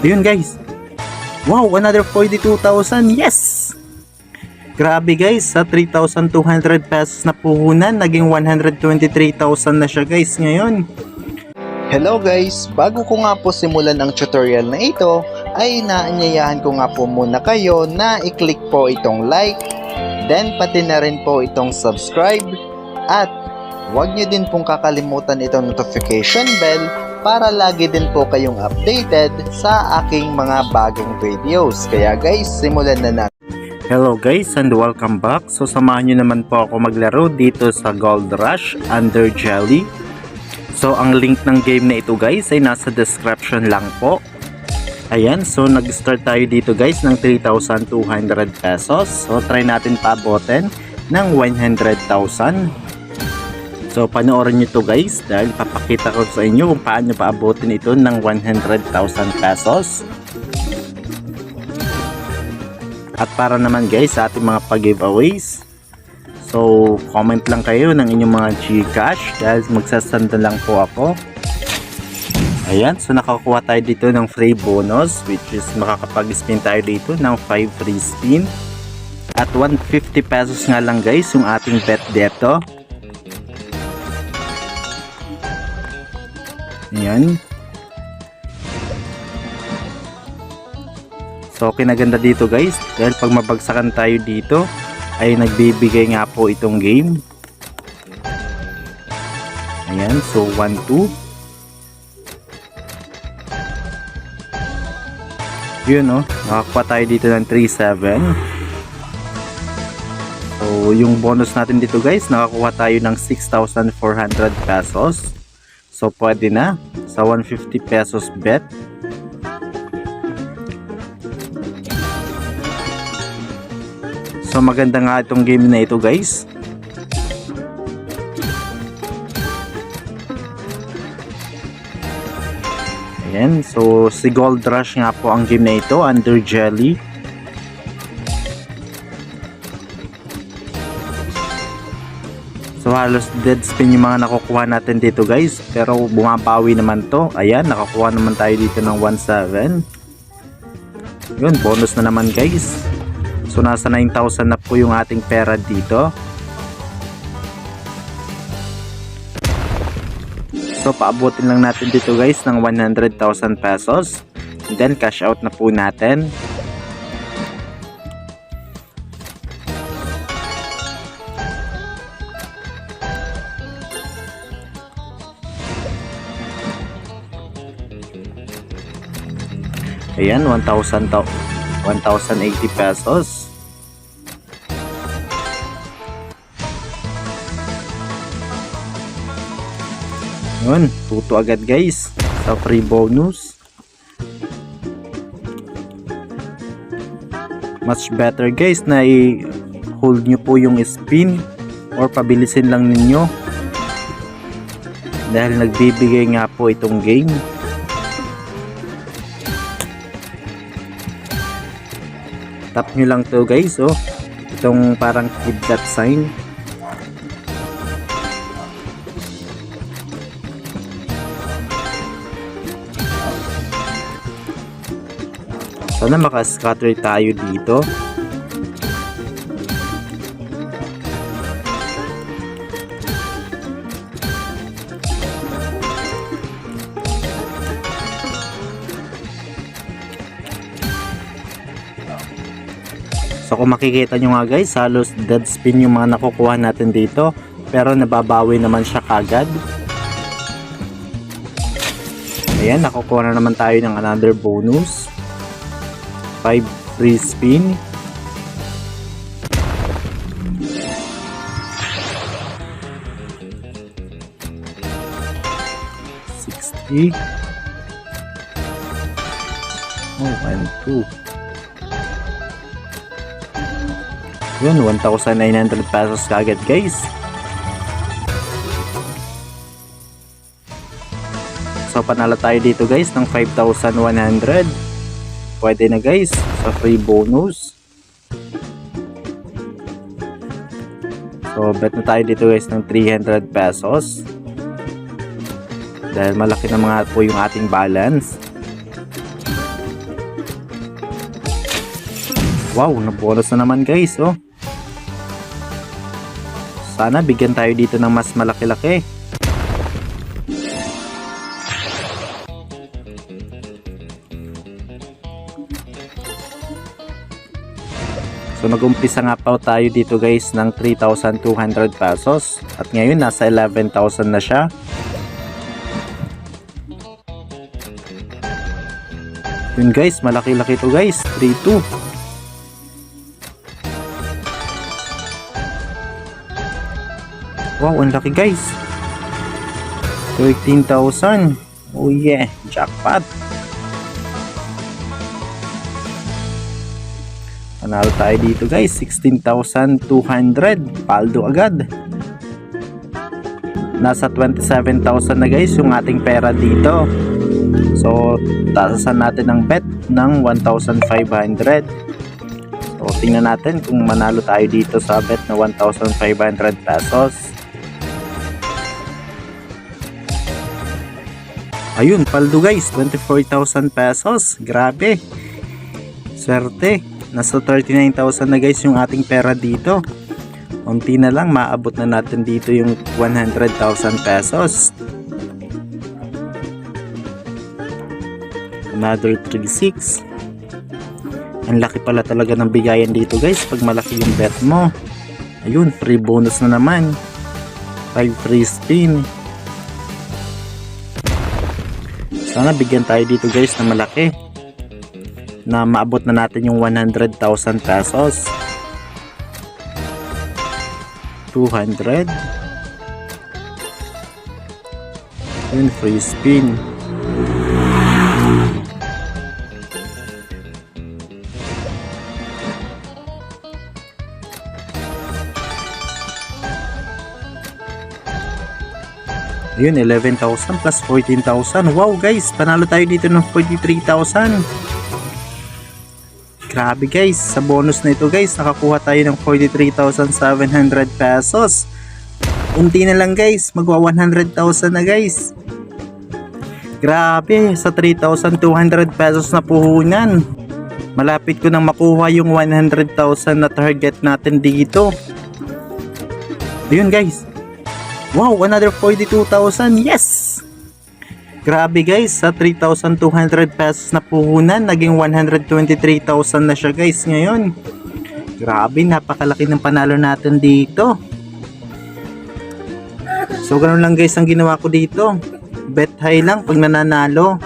Ayun guys. Wow, another 42,000. Yes! Grabe guys, sa 3,200 pesos na puhunan, naging 123,000 na siya guys ngayon. Hello guys! Bago ko nga po simulan ang tutorial na ito, ay inaanyayahan ko nga po muna kayo na i-click po itong like, then pati na rin po itong subscribe, at huwag nyo din pong kakalimutan itong notification bell para lagi din po kayong updated sa aking mga bagong videos. Kaya guys, simulan na natin. Hello guys and welcome back. So samahan nyo naman po ako maglaro dito sa Gold Rush Under Jelly. So ang link ng game na ito guys ay nasa description lang po. Ayan, so nag-start tayo dito guys ng 3,200 pesos. So try natin paabotin ng 100,000. So panoorin nyo to guys dahil papakita ko sa inyo kung paano paabotin ito ng 100,000 pesos. At para naman guys sa ating mga pag-giveaways, so comment lang kayo ng inyong mga Gcash dahil magsasanda lang po ako. Ayan, so nakakuha tayo dito ng free bonus which is makakapag-spin tayo dito ng 5 free spin. At 150 pesos nga lang guys yung ating bet dito. Ayan. So kinaganda dito guys dahil pag mabagsakan tayo dito ay nagbibigay nga po itong game. Ayan, so 1, 2. Yun o, nakakuha tayo dito ng 3, 7. So yung bonus natin dito guys, nakakuha tayo ng 6,400 pesos. So pwede na sa 150 pesos bet. So maganda nga itong game na ito guys. Ayan, so si Gold Rush nga po ang game na ito, Under Jelly. So halos dead spin yung mga nakukuha natin dito guys, pero bumabawi naman to. Ayan, nakakuha naman tayo dito ng 1,700. Yun, bonus na naman guys. So nasa 9,000 na po yung ating pera dito. So paabutin lang natin dito guys ng 100,000 pesos. And then cash out na po natin. Ayan, 1,080 pesos. Yun, tuto agad guys sa free bonus. Much better guys na i-hold nyo po yung spin or pabilisin lang ninyo dahil nagbibigay nga po itong game. Tap nyo lang to guys, oh, itong parang kidlat sign. Sana makascatter tayo dito. So kung makikita nyo nga guys, halos dead spin yung mga nakukuha natin dito, pero nababawi naman siya kagad. Ayan, nakukuha na naman tayo ng another bonus. 5 free spin. $60. Oh, 1, 2. Yun, 1,900 pesos kagad guys. So panalo tayo dito guys ng 5,100. Pwede na guys sa free bonus. So bet na tayo dito guys ng 300 pesos. Dahil malaki na mga po yung ating balance. Wow, nabonus na naman guys, oh. Sana bigyan tayo dito ng mas malaki-laki. So nag-umpisa nga po tayo dito guys ng 3,200 pesos. At ngayon nasa 11,000 na siya. Yun guys, malaki-laki to guys. 3,2. Wow, ang laki guys. 13,000. Oh yeah, jackpot. Panalo tayo dito guys, 16,200. Paldo agad. Nasa 27,000 na guys yung ating pera dito. So, taasan natin ang bet ng 1,500. So, tingnan natin kung manalo tayo dito sa bet na 1,500 pesos. Ayun, paldo guys, 24,000 pesos. Grabe. Swerte. Nasa 39,000 na guys yung ating pera dito. Unti na lang, maabot na natin dito yung 100,000 pesos. Another 3,600. Ang laki pala talaga ng bigayan dito guys pag malaki yung bet mo. Ayun, free bonus na naman. 5 free spin. Sana bigyan tayo dito guys na malaki, na maabot na natin yung 100,000 pesos. 200. Yun, free spin. Ayun, 11,000 plus 14,000. Wow guys, panalo tayo dito ng 43,000. Grabe guys, sa bonus na ito guys, nakakuha tayo ng 43,700 pesos. Unti na lang guys, magwa 100,000 na guys. Grabe, sa 3,200 pesos na puhunan. Malapit ko nang makuha yung 100,000 na target natin dito. Ayun guys. Wow, another 42,000. Yes! Grabe guys, sa 3,200 pesos na puhunan, naging 123,000 na siya guys ngayon. Grabe, napakalaki ng panalo natin dito. So, ganoon lang guys ang ginawa ko dito. Bet high lang pag nananalo.